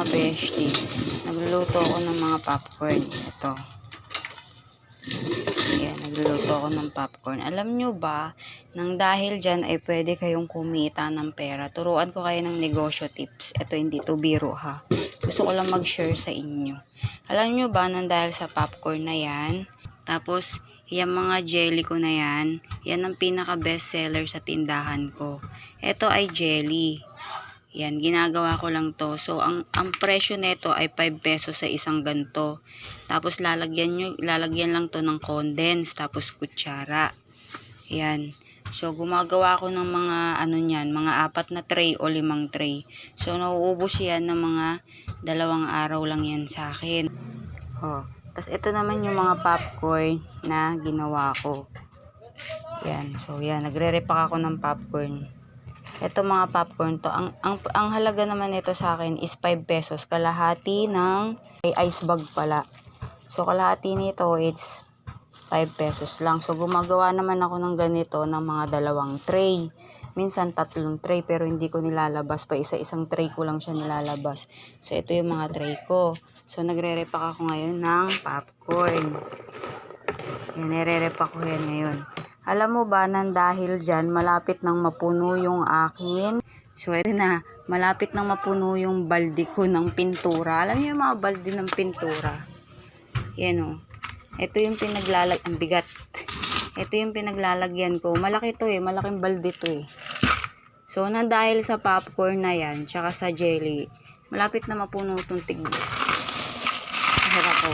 mga beshti, nagluluto ako ng mga popcorn. Ito. Ayan, nagluluto ako ng popcorn. Alam nyo ba, nang dahil dyan ay pwede kayong kumita ng pera. Turuan ko kayo ng negosyo tips. Ito, hindi to biro ha. Gusto ko lang mag-share sa inyo. Alam nyo ba, nang dahil sa popcorn na yan, tapos, yung mga jelly ko na yan ang pinaka best seller sa tindahan ko. Ito ay jelly. Yan, ginagawa ko lang to. So, ang presyo nito ay 5 pesos sa isang ganto. Tapos, lalagyan lang to ng condense, tapos kutsara. Yan. So, gumagawa ko ng mga, mga 4 na tray o 5 tray. So, nauubos yan ng mga 2 araw lang yan sa akin. Oh. Tapos, ito naman yung mga popcorn na ginawa ko. Yan. So, yan. Nagre-repack ako ng popcorn. Ito mga popcorn to. Ang halaga naman nito sa akin is 5 pesos. Kalahati ng ice bag pala. So, kalahati nito is 5 pesos lang. So, gumagawa naman ako ng ganito ng mga 2 tray. Minsan 3 tray pero hindi ko nilalabas pa. Isa-isang tray ko lang siya nilalabas. So, ito yung mga tray ko. So, nagre-repack ako ngayon ng popcorn. Yan, nire-repack ko yan ngayon. Alam mo ba, nang dahil dyan, malapit nang mapuno yung akin. So, ito na, malapit nang mapuno yung balde ko ng pintura. Alam niyo yung mga balde ng pintura? Yan o. Ito yung ang bigat. Ito yung pinaglalagyan ko. Malaki to eh, malaking balde to eh. So, nang dahil sa popcorn na yan, tsaka sa jelly, malapit na mapuno itong tigli. Masarap ko.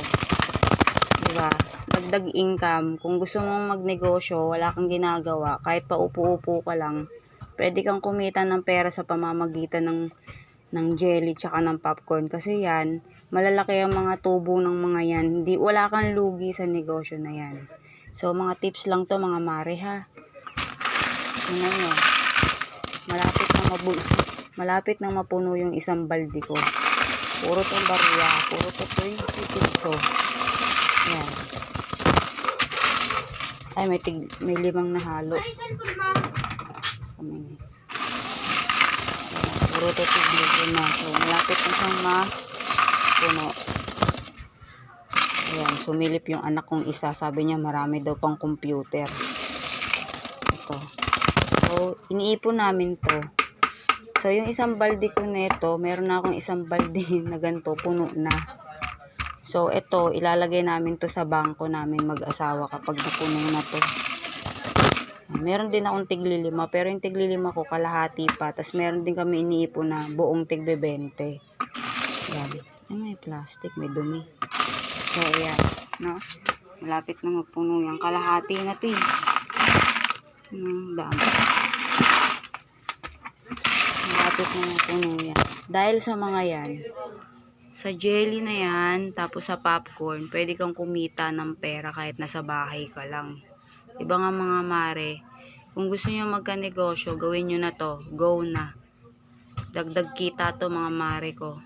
Diba? Dagdag income. Kung gusto mong magnegosyo, wala kang ginagawa, kahit pa upo-upo ka lang, pwede kang kumita ng pera sa pamamagitan ng jelly tsaka ng popcorn. Kasi yan, malalaki ang mga tubo ng mga yan. Wala kang lugi sa negosyo na yan. So, mga tips lang to mga mare ha. Tingnan nyo. Malapit nang mapuno yung isang balde ko. Puro tong barya. Puro to 20 piso. Yan. Ay, may 5 na halo. Puro to tigli na. So, malapit na siyang mapuno. Ayan, sumilip yung anak kong isa. Sabi niya, marami daw pang computer. Ito. So, iniipon namin to. So, yung isang balde ko nito, meron na akong isang balde na ganito, puno na. So, ito, ilalagay namin to sa bangko namin mag-asawa kapag napuno na to. Meron din akong tigli 5, pero yung tigli 5 ko kalahati pa. Tapos, meron din kami iniipon na buong tigbe 20. Yan. Ay, may plastic, may dumi. So, ayan. No? Malapit na mapuno yan. Kalahati na to eh. Dami. Malapit na mapuno yan. Dahil sa mga yan, sa jelly na yan, tapos sa popcorn, pwede kang kumita ng pera kahit nasa bahay ka lang. Diba nga mga mare, kung gusto nyo magka-negosyo, gawin nyo na to. Go na. Dagdag kita to mga mare ko.